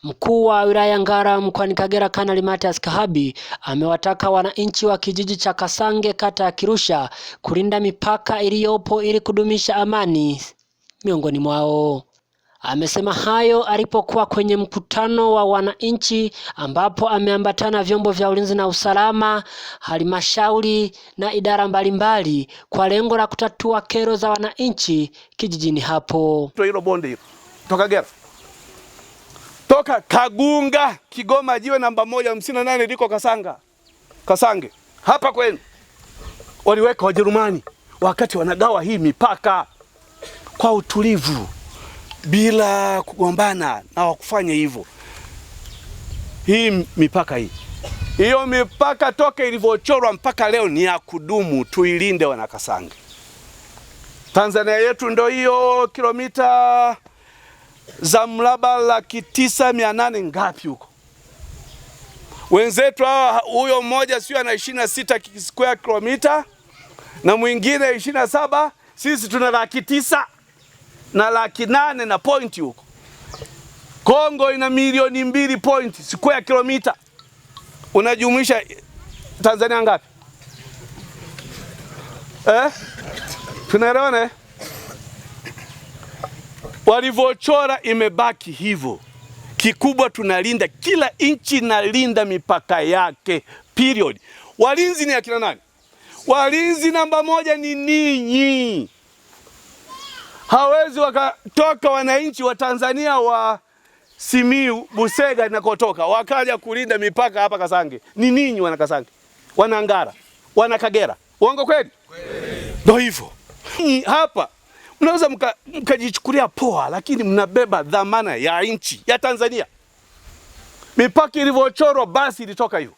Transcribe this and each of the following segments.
Mkuu wa wilaya Ngara mkoani Kagera Kanali Mathias Kahabi amewataka wananchi wa kijiji cha Kasange kata ya Kirusha kulinda mipaka iliyopo ili kudumisha amani miongoni mwao. Amesema hayo alipokuwa kwenye mkutano wa wananchi ambapo ameambatana vyombo vya ulinzi na usalama, halmashauri na idara mbalimbali kwa lengo la kutatua kero za wananchi kijijini hapo. Hilo bonde hilo Kagera toka Kagunga Kigoma jiwe namba 158 liko Kasange hapa kwenu waliweka Wajerumani wakati wanagawa hii mipaka kwa utulivu bila kugombana na wakufanya hivyo. Hii mipaka hiyo mipaka toka ilivyochorwa mpaka leo ni ya kudumu, tuilinde wana Kasange. Tanzania yetu ndio hiyo kilomita za mraba 9,800 ngapi huko. Wenzetu hawa huyo mmoja sio ana 26 square kilomita na mwingine 27, sisi tuna 900 na 800 na point huko. Kongo ina milioni 2 point square kilomita. Unajumuisha Tanzania ngapi? Tunaelewana? Walivyochora imebaki hivyo. Kikubwa tunalinda, kila nchi nalinda mipaka yake. Period. Walinzi ni akina nani? Walinzi namba 1 ni ninyi. Hawezi wakatoka wananchi wa Tanzania wa Simiu, Busega na kotoka wakaja kulinda mipaka hapa Kasange. Ni ninyi wana Kasange, wana Ngara, wana Kagera. Uongo kweli? Ndio hivyo. Hapa mnaweza mkajichukulia poa, lakini mnabeba dhamana ya nchi ya Tanzania. Mipaka ilivyochorwa basi ilitoka hiyo.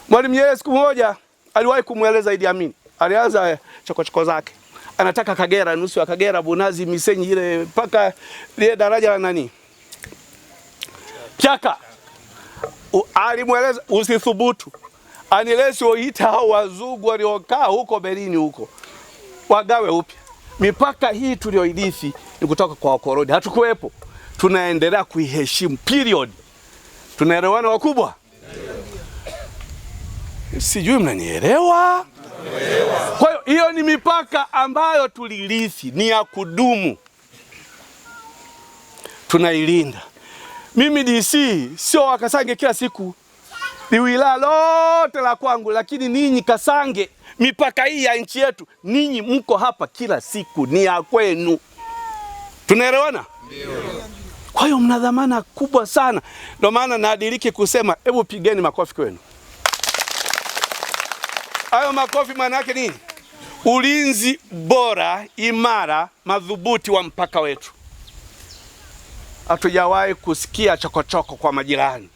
Mwalimu Nyerere siku moja aliwahi kumweleza Idi Amin. Alianza chokochoko zake. Anataka Kagera, nusu ya Kagera, Bunazi, Misenyi ile mpaka ile daraja la nani? Chaka. Alimweleza usithubutu. Anilesi oita hao wazungu waliokaa huko Berlin huko. Wagawe upya. Mipaka hii tulioirithi ni kutoka kwa wakoloni. Hatukuwepo. Tunaendelea kuiheshimu. Period. Tunaelewana wakubwa? Sijui mnanielewa? Kwa hiyo hiyo ni mipaka ambayo tulirithi, ni ya kudumu. Tunailinda. Mimi DC sio wa Kasange kila siku. Ni wilaya lote la kwangu, lakini ninyi Kasange, mipaka hii ya nchi yetu, ninyi mko hapa kila siku, ni ya kwenu. Tunaelewana? Ndio. Kwa hiyo mna dhamana kubwa sana. Ndio maana naadiliki kusema hebu pigeni makofi kwenu. Hayo makofi maana yake nini? Ulinzi bora, imara, madhubuti wa mpaka wetu. Hatujawahi kusikia chokochoko kwa majirani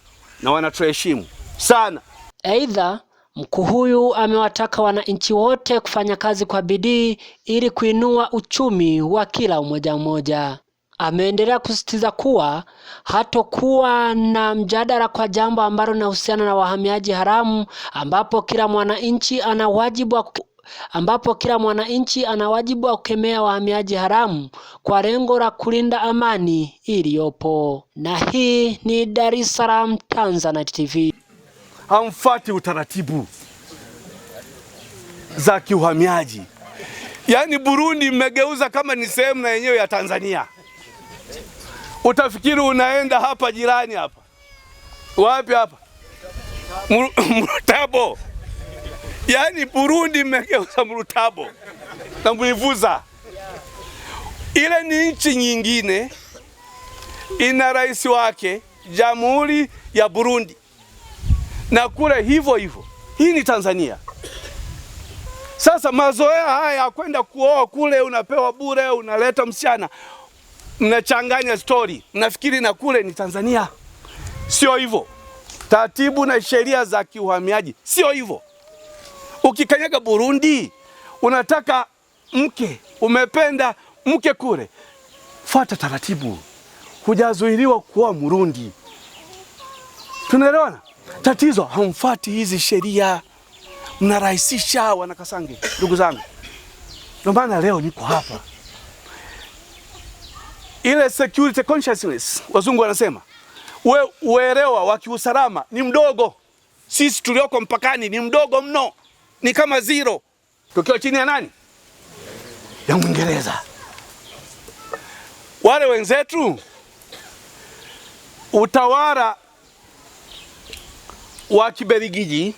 na wanatuheshimu sana. Aidha, mkuu huyu amewataka wananchi wote kufanya kazi kwa bidii ili kuinua uchumi wa kila mmoja. Ameendelea kusisitiza kuwa hatokuwa na mjadala kwa jambo ambalo linahusiana na wahamiaji haramu, ambapo kila mwananchi ana wajibu wa kukemea wahamiaji haramu kwa lengo la kulinda amani iliyopo. Na hii ni Dar es Salaam Tanzanite TV. Hamfuati utaratibu za kiuhamiaji. Yaani Burundi mmegeuza kama ni sehemu na yenyewe ya Tanzania. Utafikiri unaenda hapa jirani hapa. Wapi hapa? Mrutabo. Yaani Burundi mmegeuza Mrutabo na Mwivuza. Ile ni nchi nyingine, ina rais wake, Jamhuri ya Burundi. Na kule hivyo hivyo. Hii ni Tanzania. Sasa mazoea haya kwenda kuoa kule unapewa bure, unaleta msichana, mnachanganya story. Mnafikiri na kule ni Tanzania. Sio hivyo. Taratibu na sheria za kiuhamiaji sio hivyo. Ukikanyaga Burundi, unataka mke, umependa mke kule, fuata taratibu. Hujazuiliwa kuoa Murundi. Tunaelewana? Tatizo hamfuati hizi sheria. Mnarahisisha wana Kasange, ndugu zangu. Ndio maana leo niko hapa. Ile security consciousness wazungu wanasema, uelewa wa kiusalama ni mdogo. Sisi tulioko mpakani ni mdogo mno, ni kama zero, tukiwa chini ya nani? Ya Mwingereza. Wale wenzetu utawala wa Kibelgiji,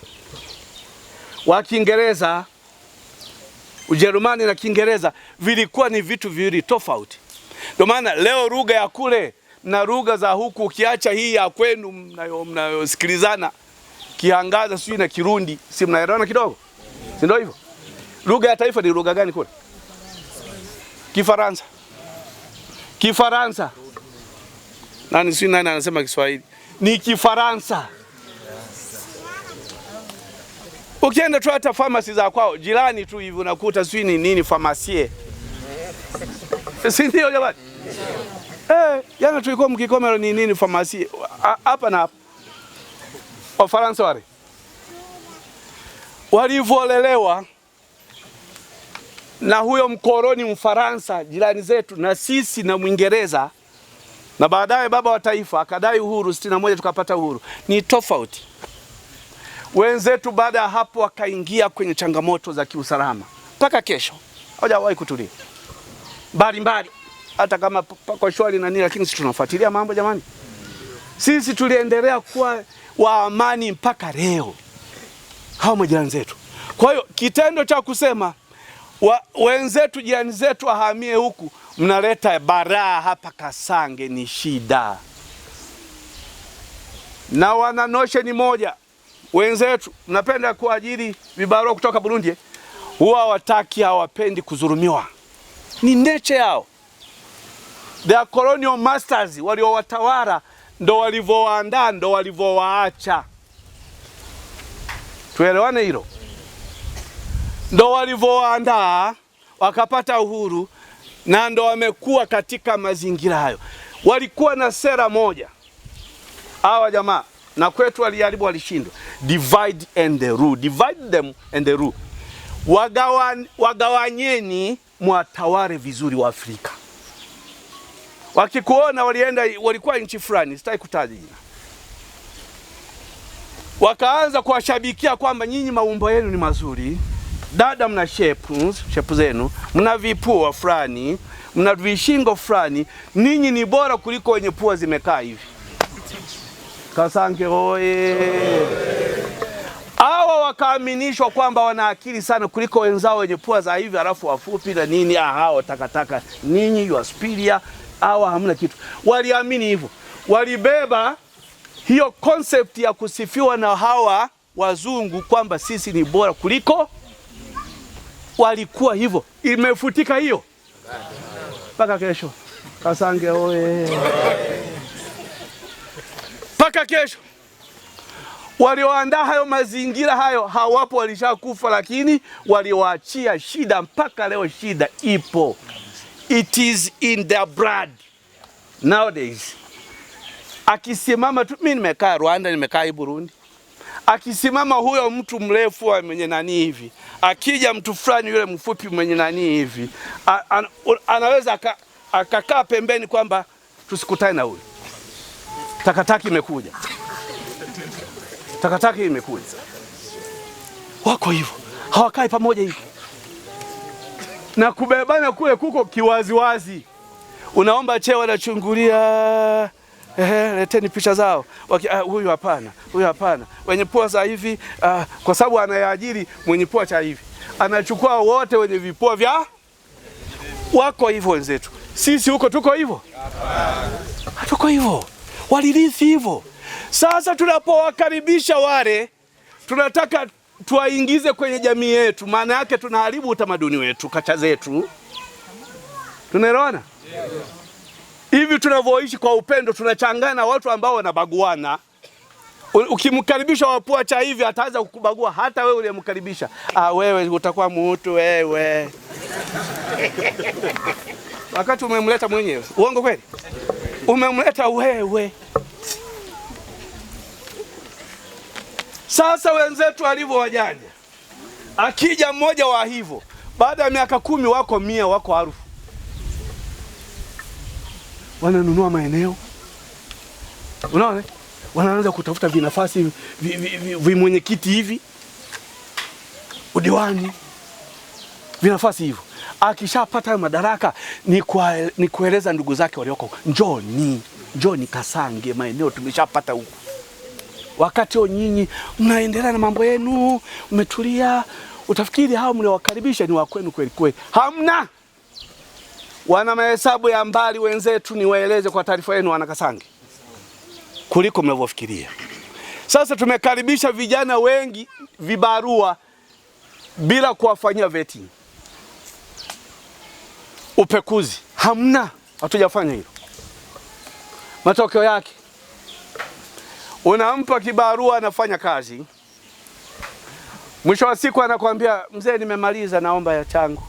wa Kiingereza, Ujerumani na Kiingereza vilikuwa ni vitu viwili tofauti. Ndio maana leo lugha ya kule na lugha za huku, ukiacha hii ya kwenu mnayosikilizana Kiangaza sio na Kirundi, si mnaelewana kidogo? Si ndio hivyo? Lugha ya taifa ni lugha gani kule? Kifaransa. Kifaransa. Nani anasema Kiswahili? Ni Kifaransa. Ukienda tu hata pharmacy za kwao jirani tu hivi unakuta sio nini pharmacie. Si ndio jamani? Yana tulikuwa mkikomero ni nini pharmacie. Hapa na hapa. Wafaransa wale walivolelewa na huyo mkoloni Mfaransa jirani zetu na sisi na Mwingereza, na baadaye baba wa taifa akadai uhuru 61 tukapata uhuru, ni tofauti. Wenzetu baada ya hapo wakaingia kwenye changamoto za kiusalama mpaka kesho hawajawahi kutulia mbali, hata kama pako shwari na nini, lakini sisi tunafuatilia mambo jamani. Sisi tuliendelea kuwa wa amani mpaka leo hao majirani zetu. Kwa hiyo kitendo cha kusema wenzetu jirani zetu wahamie huku, mnaleta baraa hapa Kasange ni shida. Na wana notion moja wenzetu, mnapenda kuajiri vibarua kutoka Burundi, huwa hawapendi kuzurumiwa. Ni nature yao. They are colonial masters, waliowatawala ndo walivyowaandaa, ndo walivyowaacha. Tuelewane hilo. Ndo walivyowaandaa wakapata uhuru, na ndo wamekuwa katika mazingira hayo. Walikuwa na sera moja hawa jamaa, na kwetu waliharibu, walishindwa. Divide and rule. Divide them and rule. Wagawanyeni mwatawale vizuri wa Afrika. Wakikuona walikuwa nchi fulani, sitaki kutaja jina, wakaanza kuwashabikia kwamba nyinyi maumbo yenu ni mazuri, dada mna shepu zenu, mna vipua fulani, mna vishingo fulani, ninyi ni bora kuliko wenye pua zimekaa hivi. Kasange oye! Hawa wakaaminishwa kwamba wana akili sana kuliko wenzao wenye pua za hivi alafu wafupi na nini, hao takataka, ninyi you are superior, hawa hamna kitu. Waliamini hivyo. Walibeba hiyo concept ya kusifiwa na hawa wazungu kwamba sisi ni bora kuliko, walikuwa hivyo. Imefutika hiyo mpaka kesho. Kasange oye! Mpaka kesho. Walioandaa hayo mazingira hayo hawapo, walishakufa, lakini waliwaachia shida mpaka leo. Shida ipo. It is in their blood nowadays. Akisimama tu, mimi nimekaa Rwanda, nimekaa Burundi, akisimama huyo mtu mrefu mwenye nani hivi, akija mtu fulani yule mfupi mwenye nani hivi, anaweza akakaa pembeni kwamba tusikutane na huyo. Takataki imekuja. Takataki imekuja. Wako hivyo. Hawakai pamoja hivi. Na kubebana kule kuko kiwaziwazi. Unaomba cheo na chungulia, leteni picha zao. Huyu hapana, huyu hapana. Wenye pua za hivi, kwa sababu anayaajiri mwenye pua cha hivi, anachukua wote wenye vipua vya. Wako hivyo wenzetu. Sisi huko tuko hivyo? Hatuko hivyo. Walirithi hivyo. Sasa tunapowakaribisha wale, tunataka tuwaingize kwenye jamii yetu, maana yake tunaharibu utamaduni wetu, kacha zetu. Tunaelewana? Hivi tunavyoishi kwa upendo, tunachangana na watu ambao wanabaguana. Ukimkaribisha wapua cha hivi ataanza kukubagua hata wewe uliyemkaribisha. Wewe utakuwa mtu wewe. Wakati umemleta mwenyewe. Uongo kweli? Umemleta wewe. Sasa wenzetu walivyo wajanja. Akija mmoja wa hivyo, baada ya miaka 10 wako 100, wako 1000. Wananunua maeneo, Unaona? Wanaanza kutafuta vinafasi vimwenyekiti hivi, udiwani, vinafasi hivyo. Akishapata madaraka ni kueleza ndugu zake walioko, njoni Kasange, maeneo tumeshapata huko. Wakati nyinyi mnaendelea na mambo yenu, umetulia, utafikiri hao mliowakaribisha ni wa kwenu kweli kweli. Hamna. Wana mahesabu ya mbali wenzetu, ni waeleze kwa taarifa yenu wana Kasange, kuliko mnavyofikiria. Sasa tumekaribisha vijana wengi vibarua bila kuwafanyia vetting. Upekuzi hamna, hatujafanya hilo. Matokeo yake unampa kibarua, anafanya kazi, mwisho wa siku anakuambia mzee, nimemaliza, naomba ya changu.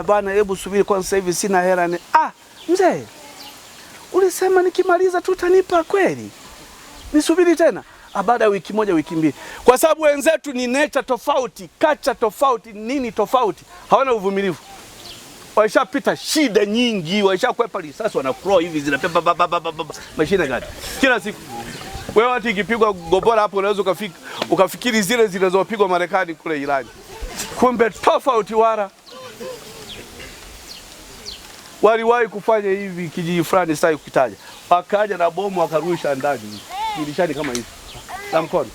Bwana, hebu subiri kwanza, sasa hivi sina hela. Mzee, ulisema nikimaliza tu utanipa kweli? Nisubiri tena? Baada ya wiki moja, wiki mbili. Kwa sababu wenzetu ni nature tofauti, kacha tofauti, nini tofauti, hawana uvumilivu. Waishapita shida nyingi, waishakwepa risasi, wanaflow hivi zinapepa mashine gani kila siku. Wewe hata ikipigwa gobora hapo unaweza ukafikiri zile zilizopigwa Marekani kule Irani. Kumbe tofauti wala. Waliwahi kufanya hivi kijiji fulani, sasa ukitaja, wakaja na bomu wakarusha ndani dirishani kama hivi na mkono,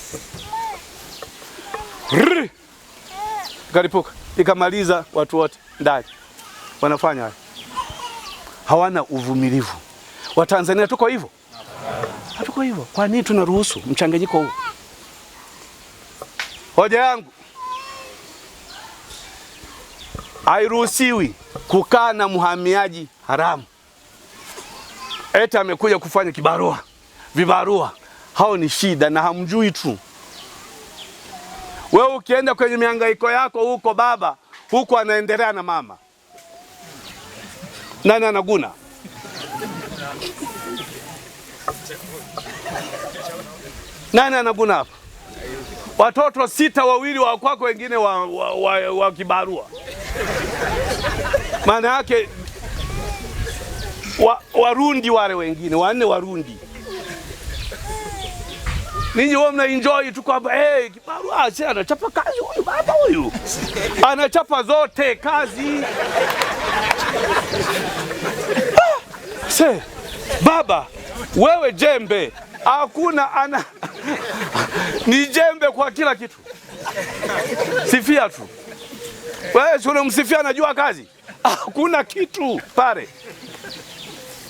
garipuka ikamaliza watu wote ndani. Wanafanya haya, hawana uvumilivu. Watanzania tuko hivyo? Hatuko hivyo. Kwa nini tunaruhusu mchanganyiko huu? Hoja yangu, hairuhusiwi kukaa na mhamiaji haramu eti amekuja kufanya vibarua. Hao ni shida na hamjui tu. Wewe ukienda kwenye mihangaiko yako huko baba, huko anaendelea na mama, nani anaguna? Nani anaguna hapa? Watoto 6, 2 wa kwako, wengine wa kibarua. Maana yake Warundi wale wengine 4 Warundi. Ninyi wao mna enjoy tu kwamba kibarua si anachapa kazi huyu baba, huyu anachapa zote kazi. Baba wewe jembe, hakuna ni jembe kwa kila kitu. Sifia tu. Wewe sio msifia, anajua kazi. Hakuna kitu pale.